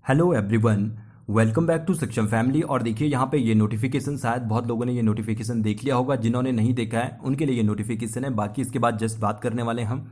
Hello everyone, welcome back to Saksham family. और देखिए यहाँ पे ये नोटिफिकेशन, शायद बहुत लोगों ने ये नोटिफिकेशन देख लिया होगा। जिन्होंने नहीं देखा है उनके लिए ये नोटिफिकेशन है। बाकी इसके बाद जस्ट बात करने वाले हैं हम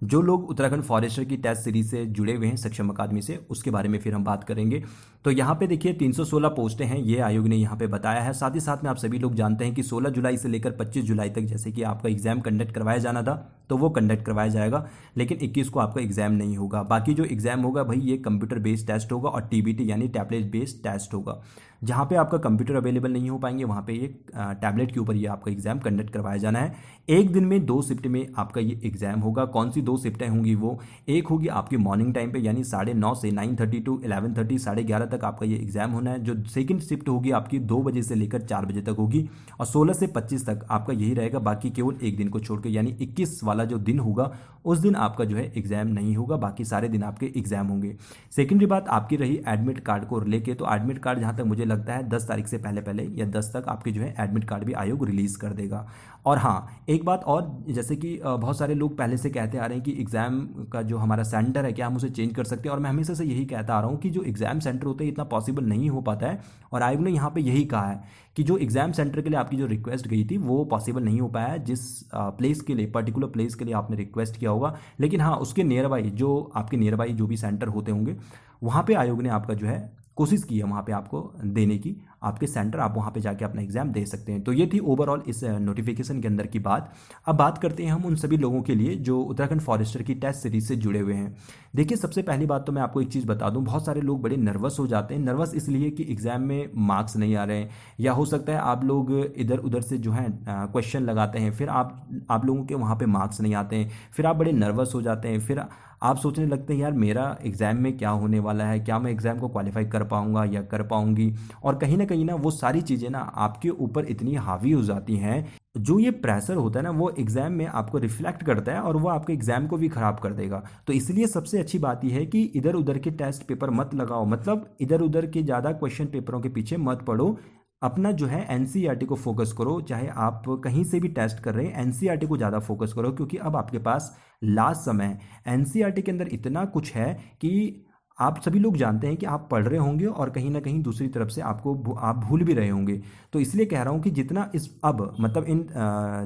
जो लोग उत्तराखंड फॉरेस्टर की टेस्ट सीरीज से जुड़े हुए हैं सक्षम अकादमी से, उसके बारे में फिर हम बात करेंगे। तो यहाँ पे देखिए 316 पोस्टें हैं, ये आयोग ने यहाँ पे बताया है। साथ ही साथ में आप सभी लोग जानते हैं कि 16 जुलाई से लेकर 25 जुलाई तक जैसे कि आपका एग्जाम कंडक्ट करवाया जाना था, तो वो कंडक्ट करवाया जाएगा, लेकिन 21 को आपका एग्जाम नहीं होगा। बाकी जो एग्जाम होगा भाई ये कंप्यूटर बेस्ड टेस्ट होगा और टीबीटी यानी टैबलेट बेस्ड टेस्ट होगा। जहाँ पे आपका कंप्यूटर अवेलेबल नहीं हो पाएंगे वहाँ पे ये टैबलेट के ऊपर ये आपका एग्जाम कंडक्ट करवाया जाना है। एक दिन में 2 शिफ्ट में आपका ये एग्जाम होगा। कौन सी 2 शिफ्टें होंगी? वो एक होगी आपकी मॉर्निंग टाइम पे यानी 9:30 से 9:30 टू 11:30 11:30 तक आपका ये एग्जाम होना है। जो सेकंड शिफ्ट होगी आपकी 2 बजे से लेकर 4 बजे तक होगी और 16 से 25 तक आपका यही रहेगा। बाकी केवल एक दिन को छोड़ के यानी 21 वाला जो दिन होगा उस दिन आपका जो है एग्जाम नहीं होगा, बाकी सारे दिन आपके एग्जाम होंगे। सेकेंडरी बात आपकी रही एडमिट कार्ड को लेके, तो एडमिट कार्ड जहाँ तक मुझे लगता है 10 तारीख से पहले पहले या 10 तक आपके जो है एडमिट कार्ड भी आयोग रिलीज कर देगा। और हाँ, एक बात और, जैसे कि बहुत सारे लोग पहले से कहते आ रहे हैं कि एग्जाम का जो हमारा सेंटर है क्या हम उसे चेंज कर सकते हैं, और मैं हमेशा से यही कहता आ रहा हूँ कि जो एग्जाम सेंटर होते हैं इतना पॉसिबल नहीं हो पाता है। और आयोग ने यहाँ पे यही कहा है कि जो एग्जाम सेंटर के लिए आपकी जो रिक्वेस्ट गई थी वो पॉसिबल नहीं हो पाया है। जिस प्लेस के लिए, पर्टिकुलर प्लेस के लिए आपने रिक्वेस्ट किया होगा, लेकिन हाँ उसके नियर बाई जो आपके नियर बाई जो भी सेंटर होते होंगे वहाँ पे आयोग ने आपका जो है कोशिश की है वहाँ पे आपको देने की, आपके सेंटर आप वहाँ पे जाके अपना एग्जाम दे सकते हैं। तो ये थी ओवरऑल इस नोटिफिकेशन के अंदर की बात। अब बात करते हैं हम उन सभी लोगों के लिए जो उत्तराखंड फॉरेस्टर की टेस्ट सीरीज से जुड़े हुए हैं। देखिए सबसे पहली बात तो मैं आपको एक चीज़ बता दूं, बहुत सारे लोग बड़े नर्वस हो जाते हैं। नर्वस इसलिए कि एग्जाम में मार्क्स नहीं आ रहे हैं, या हो सकता है आप लोग इधर उधर से जो है क्वेश्चन लगाते हैं, फिर आप लोगों के वहाँ पे मार्क्स नहीं आते हैं, फिर आप बड़े नर्वस हो जाते हैं, फिर आप सोचने लगते हैं यार मेरा एग्ज़ाम में क्या होने वाला है, क्या मैं एग्ज़ाम को क्वालिफाई कर पाऊंगा या कर पाऊंगी। और कहीं ना वो सारी चीज़ें ना आपके ऊपर इतनी हावी हो जाती हैं, जो ये प्रेशर होता है ना वो एग्जाम में आपको रिफ्लेक्ट करता है और वो आपके एग्जाम को भी खराब कर देगा। तो इसलिए सबसे अच्छी बात यह है कि इधर उधर के टेस्ट पेपर मत लगाओ, मतलब इधर उधर के ज़्यादा क्वेश्चन पेपरों के पीछे मत पढ़ो। अपना जो है एनसीईआरटी को फोकस करो। चाहे आप कहीं से भी टेस्ट कर रहे हैं, एनसीईआरटी को ज़्यादा फोकस करो, क्योंकि अब आपके पास लास्ट समय है। एनसीईआरटी के अंदर इतना कुछ है कि आप सभी लोग जानते हैं कि आप पढ़ रहे होंगे और कहीं ना कहीं दूसरी तरफ से आप भूल भी रहे होंगे। तो इसलिए कह रहा हूं कि जितना इस अब मतलब इन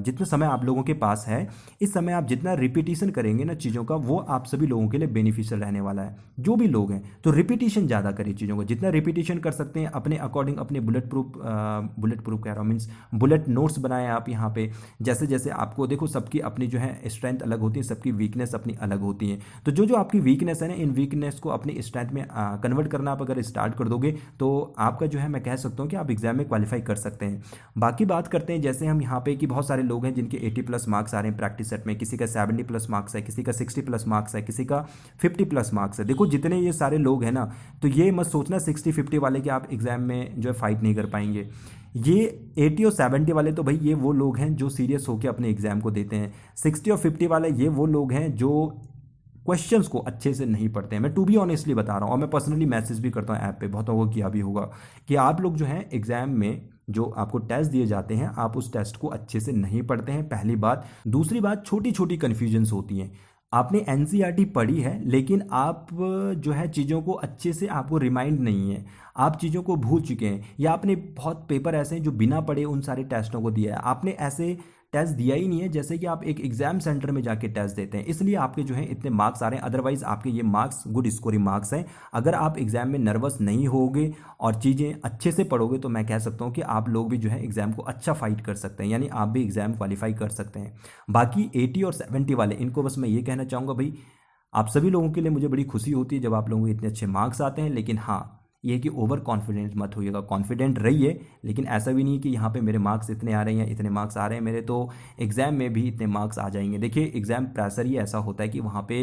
जितना समय आप लोगों के पास है, इस समय आप जितना रिपीटिशन करेंगे ना चीज़ों का, वो आप सभी लोगों के लिए बेनिफिशियल रहने वाला है। जो भी लोग हैं तो रिपीटिशन ज़्यादा करें चीज़ों को, जितना रिपीटिशन कर सकते हैं अपने अकॉर्डिंग, अपने बुलेट प्रूफ कह रहा हूँ, मीन्स बुलेट नोट्स बनाएं आप यहाँ पे। जैसे जैसे आपको देखो, सबकी अपनी जो है स्ट्रेंथ अलग होती है, सबकी वीकनेस अपनी अलग होती है। तो जो जो आपकी वीकनेस है ना, इन वीकनेस को अपनी स्ट्रेंथ में कन्वर्ट करना आप अगर स्टार्ट कर दोगे तो आपका जो है मैं कह सकता हूँ कि आप एग्जाम में क्वालिफाई कर सकते हैं। बाकी बात करते हैं जैसे हम यहाँ पे कि बहुत सारे लोग हैं जिनके 80+ मार्क्स आ रहे हैं प्रैक्टिस सेट में, किसी का 70+ मार्क्स है, किसी का 60+ मार्क्स है, किसी का 50+ मार्क्स है। देखो जितने ये सारे लोग हैं ना, तो ये मत सोचना 60-50 वाले कि आप एग्जाम में जो है फाइट नहीं कर पाएंगे। ये 80 और 70 वाले तो भाई ये वो लोग हैं जो सीरियस होकर अपने एग्जाम को देते हैं। 60 और 50 वाले ये वो लोग हैं जो क्वेश्चंस को अच्छे से नहीं पढ़ते हैं। मैं टू बी ऑनेस्टली बता रहा हूँ, और मैं पर्सनली मैसेज भी करता हूँ ऐप पे, बहुतों को किया भी होगा, कि आप लोग जो है एग्जाम में जो आपको टेस्ट दिए जाते हैं आप उस टेस्ट को अच्छे से नहीं पढ़ते हैं, पहली बात। दूसरी बात, छोटी छोटी कन्फ्यूजन्स होती हैं। आपने एनसीईआरटी पढ़ी है लेकिन आप जो है चीज़ों को अच्छे से आपको रिमाइंड नहीं है, आप चीज़ों को भूल चुके हैं, या आपने बहुत पेपर ऐसे हैं जो बिना पढ़े उन सारे टेस्टों को दिया है। आपने ऐसे टेस्ट दिया ही नहीं है जैसे कि आप एक एग्जाम सेंटर में जाके टेस्ट देते हैं, इसलिए आपके जो है इतने मार्क्स आ रहे हैं। अदरवाइज आपके ये मार्क्स गुड स्कोरिंग मार्क्स हैं। अगर आप एग्जाम में नर्वस नहीं होगे और चीज़ें अच्छे से पढ़ोगे तो मैं कह सकता हूँ कि आप लोग भी जो है एग्जाम को अच्छा फाइट कर सकते हैं, यानी आप भी एग्जाम क्वालिफाई कर सकते हैं। बाकी 80 और 70 वाले, इनको बस मैं ये कहना चाहूँगा भाई, आप सभी लोगों के लिए मुझे बड़ी खुशी होती है जब आप लोगों के इतने अच्छे मार्क्स आते हैं, लेकिन हाँ ये है कि ओवर कॉन्फिडेंट मत होइएगा। कॉन्फिडेंट रहिए, लेकिन ऐसा भी नहीं कि यहाँ पे मेरे मार्क्स इतने आ रहे हैं, इतने मार्क्स आ रहे हैं मेरे, तो एग्ज़ाम में भी इतने मार्क्स आ जाएंगे। देखिए एग्ज़ाम प्रेशर ही ऐसा होता है कि वहाँ पे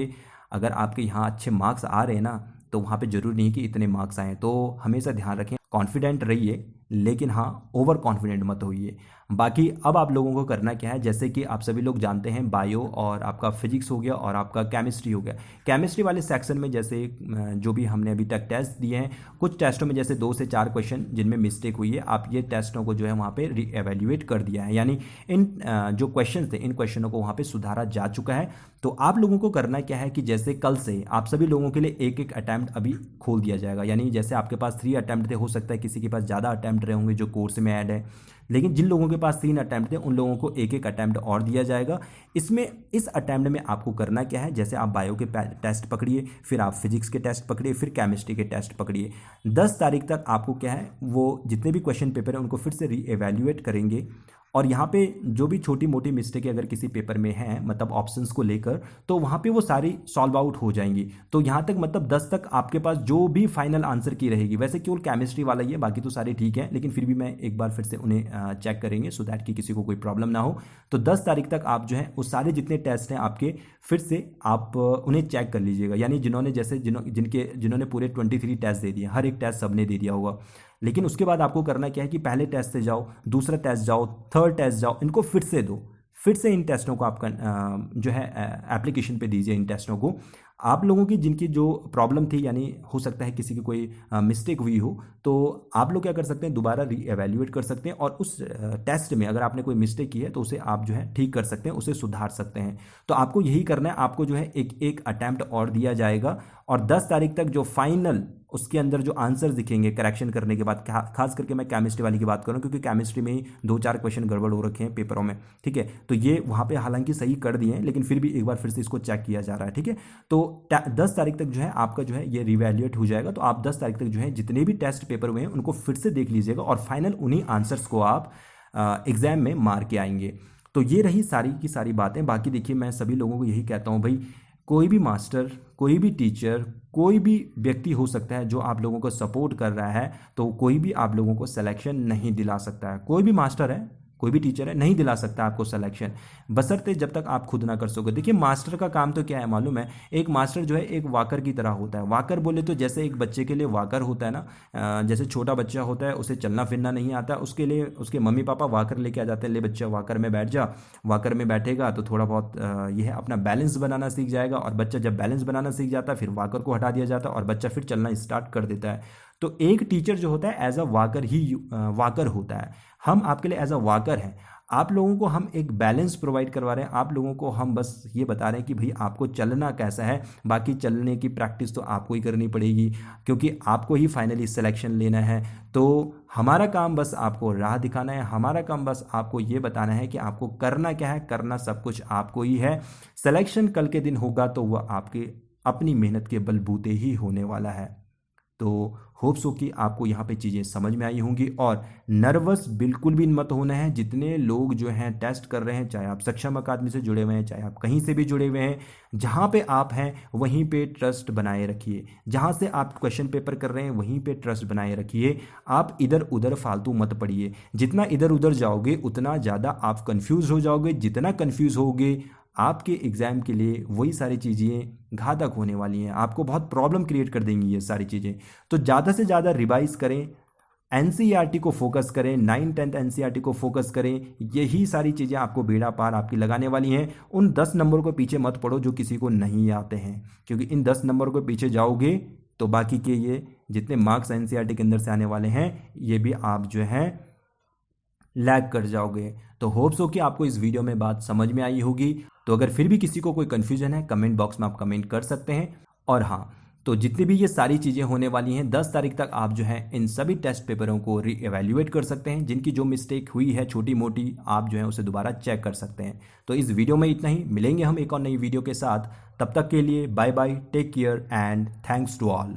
अगर आपके यहाँ अच्छे मार्क्स आ रहे हैं ना, तो वहाँ पे ज़रूरी नहीं कि इतने मार्क्स आएँ। तो हमेशा ध्यान रखें, कॉन्फिडेंट रहिए, लेकिन हाँ ओवर कॉन्फिडेंट मत होइए। बाकी अब आप लोगों को करना क्या है, जैसे कि आप सभी लोग जानते हैं बायो और आपका फिजिक्स हो गया और आपका केमिस्ट्री हो गया। केमिस्ट्री वाले सेक्शन में जैसे जो भी हमने अभी तक टेस्ट दिए हैं, कुछ टेस्टों में जैसे 2 से 4 क्वेश्चन जिनमें मिस्टेक हुई है, आप ये टेस्टों को जो है वहाँ पे री एवेल्यूएट कर दिया है, यानी इन जो क्वेश्चन थे इन क्वेश्चनों को वहाँ पे सुधारा जा चुका है। तो आप लोगों को करना क्या है कि जैसे कल से आप सभी लोगों के लिए एक एक अटैम्प्ट अभी खोल दिया जाएगा, यानी जैसे आपके पास 3 अटैम्प्ट थे, हो सकता है किसी के पास ज़्यादा अटैम्प्ट रहे होंगे जो कोर्स में ऐड है, लेकिन जिन लोगों के पास 3 अटैम्प्ट थे उन लोगों को एक एक अटैम्प्ट और दिया जाएगा। इसमें इस अटैम्प्ट में आपको करना क्या है, जैसे आप बायो के टेस्ट पकड़िए, फिर आप फिजिक्स के टेस्ट पकड़िए, फिर केमिस्ट्री के टेस्ट पकड़िए। 10 तारीख तक आपको क्या है वो जितने भी क्वेश्चन पेपर है उनको फिर से री एवेल्यूएट करेंगे, और यहाँ पे जो भी छोटी मोटी मिस्टेक अगर किसी पेपर में है मतलब ऑप्शंस को लेकर, तो वहाँ पे वो सारी सॉल्व आउट हो जाएंगी। तो यहाँ तक मतलब 10 तक आपके पास जो भी फाइनल आंसर की रहेगी, वैसे केवल केमिस्ट्री वाला ही है, बाकी तो सारे ठीक है, लेकिन फिर भी मैं एक बार फिर से उन्हें चेक करेंगे सो दैट कि किसी को कोई प्रॉब्लम ना हो। तो 10 तारीख तक आप जो है वो सारे जितने टेस्ट हैं आपके फिर से आप उन्हें चेक कर लीजिएगा, यानी जिन्होंने जैसे जिन्होंने पूरे 23 टेस्ट दे दिए, हर एक टेस्ट सबने दे दिया होगा, लेकिन उसके बाद आपको करना क्या है कि पहले टेस्ट से जाओ, दूसरा टेस्ट जाओ, थर्ड टेस्ट जाओ, इनको फिर से दो, फिर से इन टेस्टों को आप जो है एप्लीकेशन पे दीजिए इन टेस्टों को। आप लोगों की जिनकी जो प्रॉब्लम थी, यानी हो सकता है किसी की कोई मिस्टेक हुई हो, तो आप लोग क्या कर सकते हैं दोबारा री एवेल्यूएट कर सकते हैं, और उस टेस्ट में अगर आपने कोई मिस्टेक की है तो उसे आप जो है ठीक कर सकते हैं, उसे सुधार सकते हैं। तो आपको यही करना है, आपको जो है एक एक अटैम्प्ट और दिया जाएगा, और 10 तारीख तक जो फाइनल उसके अंदर जो आंसर दिखेंगे करेक्शन करने के बाद, खास करके मैं केमिस्ट्री वाली की बात करूं क्योंकि केमिस्ट्री में ही 2-4 क्वेश्चन गड़बड़ हो रखे हैं पेपरों में, ठीक है, तो ये वहाँ पे हालांकि सही कर दिए हैं, लेकिन फिर भी एक बार फिर से इसको चेक किया जा रहा है, ठीक है। तो 10 तारीख तक जो है आपका जो है ये रिवैल्यूएट हो जाएगा, तो आप 10 तारीख तक जो है जितने भी टेस्ट पेपर हुए हैं उनको फिर से देख लीजिएगा, और फाइनल उन्हीं आंसर्स को आप एग्जाम में मार के आएंगे। तो ये रही सारी की सारी बातें। बाकी देखिए मैं सभी लोगों को यही कहता हूँ भाई, कोई भी मास्टर, कोई भी टीचर, कोई भी व्यक्ति हो सकता है जो आप लोगों को सपोर्ट कर रहा है, तो कोई भी आप लोगों को सिलेक्शन नहीं दिला सकता है। कोई भी मास्टर है, कोई भी टीचर है, नहीं दिला सकता आपको सिलेक्शन, बशर्ते जब तक आप खुद ना कर सकोगे। देखिए मास्टर का काम तो क्या है मालूम है, एक मास्टर जो है एक वाकर की तरह होता है। वाकर बोले तो जैसे एक बच्चे के लिए वाकर होता है ना, जैसे छोटा बच्चा होता है उसे चलना फिरना नहीं आता, उसके लिए उसके मम्मी पापा वाकर लेके आ जाते हैं, ले बच्चा वाकर में बैठ जा, वाकर में बैठेगा तो थोड़ा बहुत यह अपना बैलेंस बनाना सीख जाएगा, और बच्चा जब बैलेंस बनाना सीख जाता है फिर वाकर को हटा दिया जाता है और बच्चा फिर चलना स्टार्ट कर देता है। तो एक टीचर जो होता है एज अ वाकर ही वाकर होता है। हम आपके लिए एज अ वाकर हैं, आप लोगों को हम एक बैलेंस प्रोवाइड करवा रहे हैं, आप लोगों को हम बस ये बता रहे हैं कि भाई आपको चलना कैसा है, बाकी चलने की प्रैक्टिस तो आपको ही करनी पड़ेगी क्योंकि आपको ही फाइनली सिलेक्शन लेना है। तो हमारा काम बस आपको राह दिखाना है, हमारा काम बस आपको ये बताना है कि आपको करना क्या है, करना सब कुछ आपको ही है। सिलेक्शन कल के दिन होगा तो वह आपके अपनी मेहनत के बलबूते ही होने वाला है। तो होप सो कि आपको यहाँ पे चीज़ें समझ में आई होंगी, और नर्वस बिल्कुल भी मत होना है। जितने लोग जो हैं टेस्ट कर रहे हैं, चाहे आप सक्षम अकादमी से जुड़े हुए हैं, चाहे आप कहीं से भी जुड़े हुए हैं, जहाँ पे आप हैं वहीं पे ट्रस्ट बनाए रखिए। जहाँ से आप क्वेश्चन पेपर कर रहे हैं वहीं पे ट्रस्ट बनाए रखिए। आप इधर उधर फालतू मत पढ़िए, जितना इधर उधर जाओगे उतना ज़्यादा आप कन्फ्यूज़ हो जाओगे, जितना कन्फ्यूज़ होगे आपके एग्ज़ाम के लिए वही सारी चीज़ें घातक होने वाली हैं, आपको बहुत प्रॉब्लम क्रिएट कर देंगी ये सारी चीज़ें। तो ज़्यादा से ज़्यादा रिवाइज करें, एनसीईआरटी को फोकस करें, 9-10 एनसीईआरटी को फोकस करें, यही सारी चीज़ें आपको बेड़ा पार आपकी लगाने वाली हैं। उन 10 नंबर को पीछे मत पड़ो जो किसी को नहीं आते हैं, क्योंकि इन 10 नंबर को पीछे जाओगे तो बाकी के ये जितने मार्क्स एनसीईआरटी के अंदर से आने वाले हैं ये भी आप जो हैं लैग कर जाओगे। तो होप्स हो कि आपको इस वीडियो में बात समझ में आई होगी। तो अगर फिर भी किसी को कोई कन्फ्यूजन है कमेंट बॉक्स में आप कमेंट कर सकते हैं। और हाँ, तो जितनी भी ये सारी चीज़ें होने वाली हैं 10 तारीख तक आप जो है इन सभी टेस्ट पेपरों को री एवेल्यूएट कर सकते हैं। जिनकी जो मिस्टेक हुई है छोटी मोटी आप जो है उसे दोबारा चेक कर सकते हैं। तो इस वीडियो में इतना ही, मिलेंगे हम एक और नई वीडियो के साथ। तब तक के लिए bye bye, take care and thanks to all.